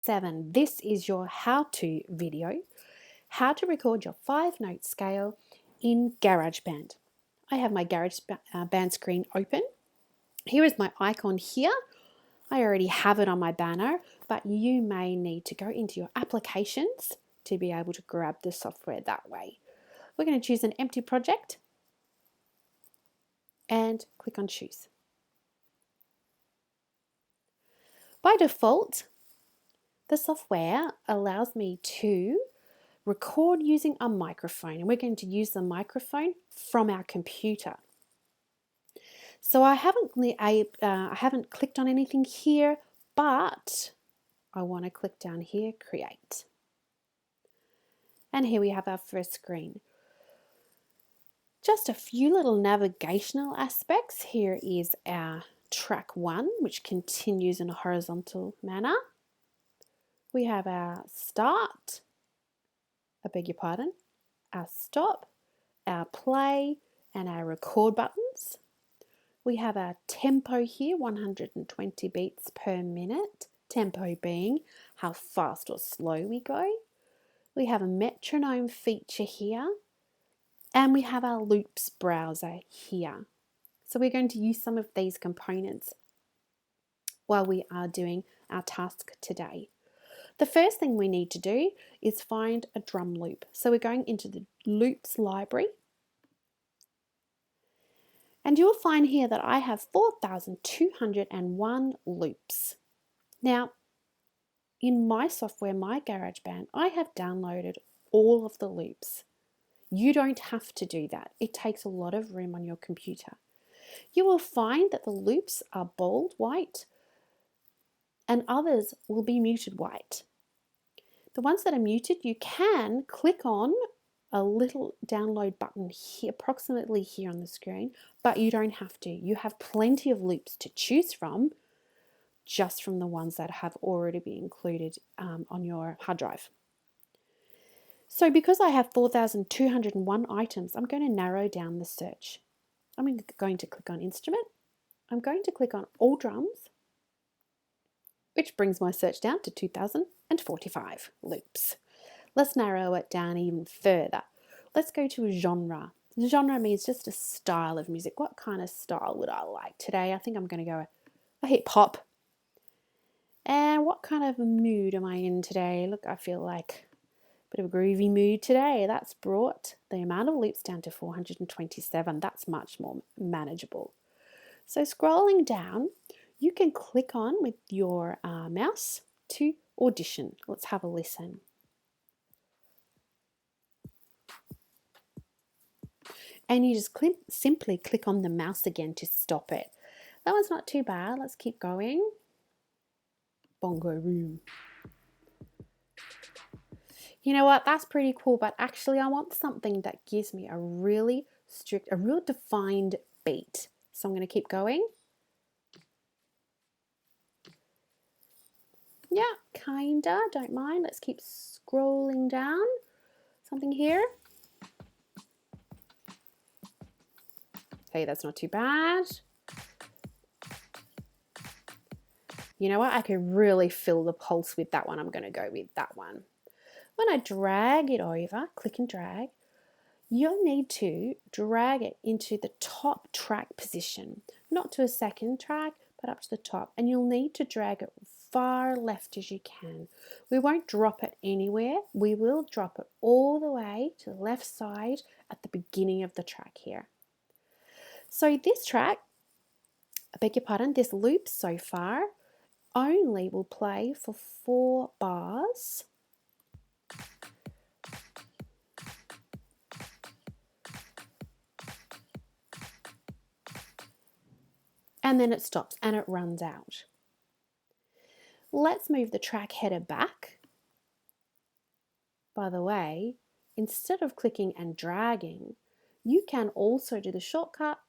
7. This is your how-to video, how to record your 5-note scale in GarageBand. I have my GarageBand screen open. Here is my icon here. I already have it on my banner, but you may need to go into your applications to be able to grab the software that way. We're going to choose an empty project and click on choose. By default, the software allows me to record using a microphone, and we're going to use the microphone from our computer. So I haven't clicked on anything here, but I want to click down here, create. And here we have our first screen. Just a few little navigational aspects. Here is our track 1, which continues in a horizontal manner. We have our start, our stop, our play, and our record buttons. We have our tempo here, 120 beats per minute, tempo being how fast or slow we go. We have a metronome feature here, and we have our loops browser here. So we're going to use some of these components while we are doing our task today. The first thing we need to do is find a drum loop. So we're going into the loops library. And you'll find here that I have 4,201 loops. Now, in my software, my GarageBand, I have downloaded all of the loops. You don't have to do that. It takes a lot of room on your computer. You will find that the loops are bold white and others will be muted white. The ones that are muted, you can click on a little download button here, approximately here on the screen, but you don't have to. You have plenty of loops to choose from, just from the ones that have already been included on your hard drive. So because I have 4,201 items, I'm going to narrow down the search. I'm going to click on instrument. I'm going to click on all drums, which brings my search down to 2,045 loops. Let's narrow it down even further. Let's go to a genre. Genre means just a style of music. What kind of style would I like today? I think I'm going to go a hip hop. And what kind of mood am I in today? Look, I feel like a bit of a groovy mood today. That's brought the amount of loops down to 427. That's much more manageable. So scrolling down, you can click on with your mouse to audition. Let's have a listen. And you just simply click on the mouse again to stop it. That one's not too bad. Let's keep going. Bongo room. You know what? That's pretty cool, but actually I want something that gives me a really strict, a real defined beat. So I'm going to keep going. Yeah, kinda, don't mind. Let's keep scrolling down. Something here. Hey, that's not too bad. You know what? I can really feel the pulse with that one. I'm going to go with that one. When I drag it over, click and drag, you'll need to drag it into the top track position, not to a second track, but up to the top. And you'll need to drag it far left as you can. We won't drop it anywhere. We will drop it all the way to the left side at the beginning of the track here. So this track, I beg your pardon, this loop so far only will play for 4 bars. And then it stops and it runs out. Let's move the track header back. By the way, instead of clicking and dragging, you can also do the shortcut,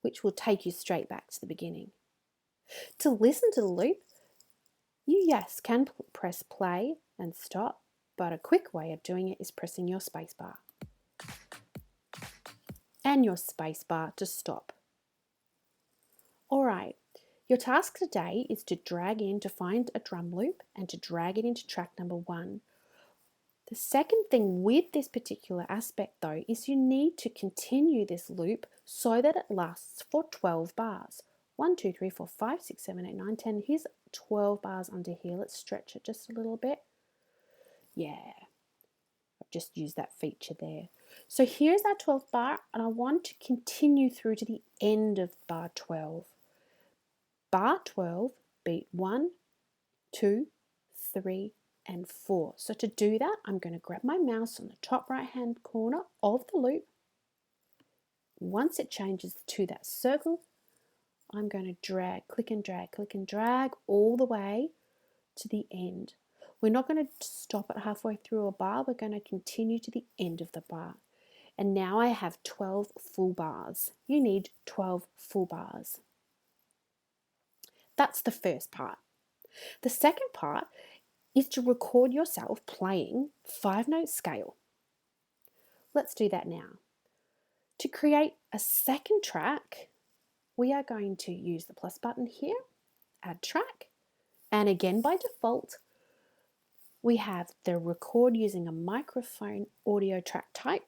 which will take you straight back to the beginning. To listen to the loop, you can press play and stop, but a quick way of doing it is pressing your spacebar and your spacebar to stop. All right, Your task today is to find a drum loop and to drag it into track number 1. The second thing with this particular aspect though is you need to continue this loop so that it lasts for 12 bars. 1, 2, 3, 4, 5, 6, 7, 8, 9, 10. Here's 12 bars under here. Let's stretch it just a little bit. Yeah, I've just used that feature there. So here's our 12th bar, and I want to continue through to the end of bar 12. Bar 12, beat 1, 2, 3, and 4. So to do that, I'm going to grab my mouse on the top right hand corner of the loop. Once it changes to that circle, I'm going to drag, click and drag all the way to the end. We're not going to stop at halfway through a bar, we're going to continue to the end of the bar. And now I have 12 full bars. You need 12 full bars. That's the first part. The second part is to record yourself playing 5-note scale. Let's do that now. To create a second track, we are going to use the plus button here, add track, and again by default, we have the record using a microphone audio track type.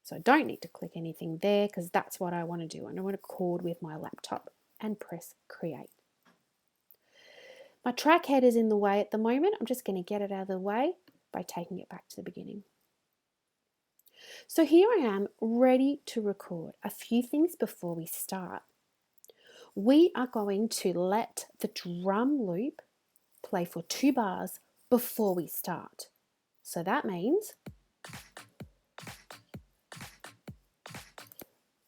So I don't need to click anything there because that's what I want to do. I want to record with my laptop and press create. My track head is in the way at the moment. I'm just going to get it out of the way by taking it back to the beginning. So here I am ready to record. A few things before we start. We are going to let the drum loop play for 2 bars before we start. So that means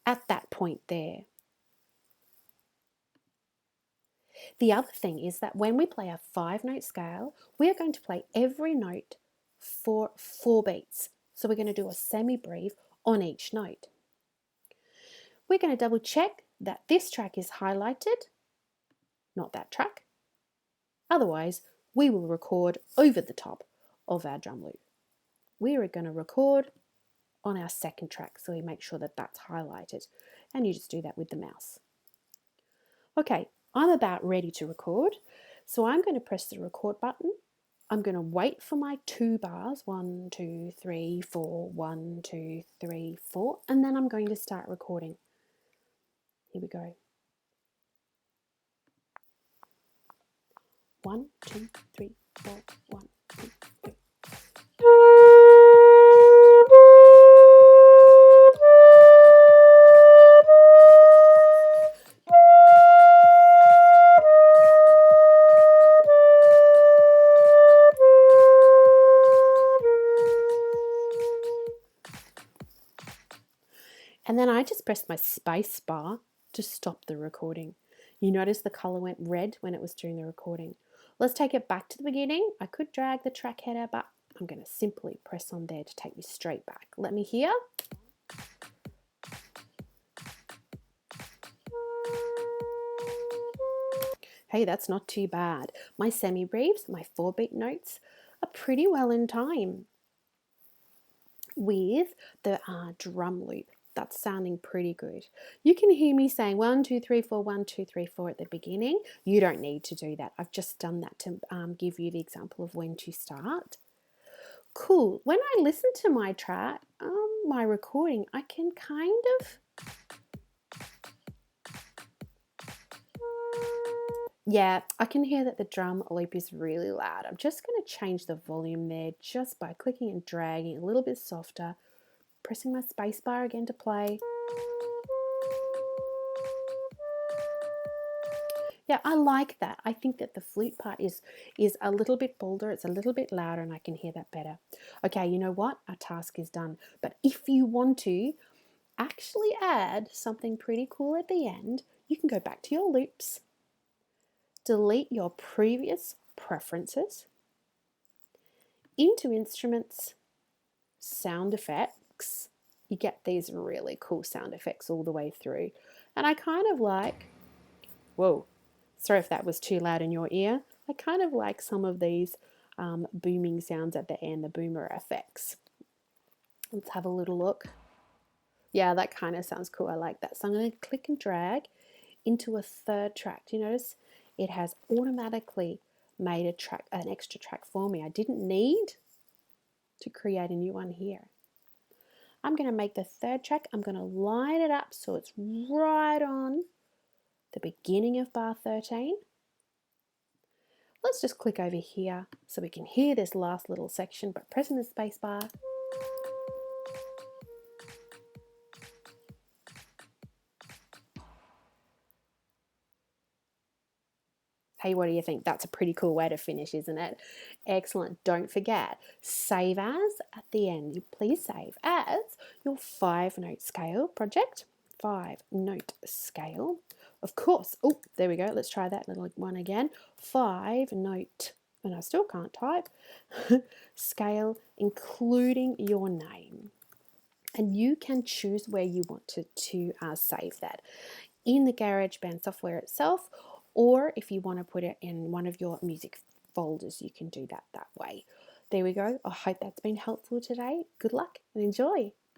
at that point there. The other thing is that when we play a 5-note scale, we are going to play every note for 4 beats. So we're going to do a semi-breve on each note. We're going to double check that this track is highlighted, not that track. Otherwise, we will record over the top of our drum loop. We are going to record on our second track, so we make sure that that's highlighted. And you just do that with the mouse. Okay, I'm about ready to record, so I'm going to press the record button. I'm going to wait for my 2 bars, 1, 2, 3, 4, 1, 2, 3, 4, and then I'm going to start recording. Here we go. 1, 2, 3, 4, 1, 2, 3. And then I just pressed my space bar to stop the recording. You notice the color went red when it was doing the recording. Let's take it back to the beginning. I could drag the track header, but I'm going to simply press on there to take me straight back. Let me hear. Hey, that's not too bad. My semi-breves, my 4-beat notes are pretty well in time. With the drum loop, that's sounding pretty good. You can hear me saying 1, 2, 3, 4, 1, 2, 3, 4 at the beginning. You don't need to do that. I've just done that to give you the example of when to start. Cool. When I listen to my track, my recording, I can kind of I can hear that the drum loop is really loud. I'm just going to change the volume there just by clicking and dragging a little bit softer, pressing my space bar again to play. Yeah, I like that. I think that the flute part is a little bit bolder, it's a little bit louder, and I can hear that better. Okay, you know what? Our task is done. But if you want to actually add something pretty cool at the end, you can go back to your loops, delete your previous preferences, into instruments, sound effects. You get these really cool sound effects all the way through. And I kind of like, whoa, sorry if that was too loud in your ear. I kind of like some of these booming sounds at the end, the boomer effects. Let's have a little look. Yeah, that kind of sounds cool. I like that. So I'm going to click and drag into a third track. Do you notice it has automatically made an extra track for me? I didn't need to create a new one here. I'm going to make the third track, I'm going to line it up so it's right on the beginning of bar 13. Let's just click over here so we can hear this last little section by pressing the space bar. Hey, what do you think? That's a pretty cool way to finish, isn't it? Excellent. Don't forget, save as at the end. Please save as your 5-note scale project. 5-note scale. Of course. Oh, there we go. Let's try that little one again. 5-note, and I still can't type, scale, including your name. And you can choose where you want to save that in the GarageBand software itself, or if you want to put it in one of your music folders, you can do that way. There we go. I hope that's been helpful today. Good luck and enjoy.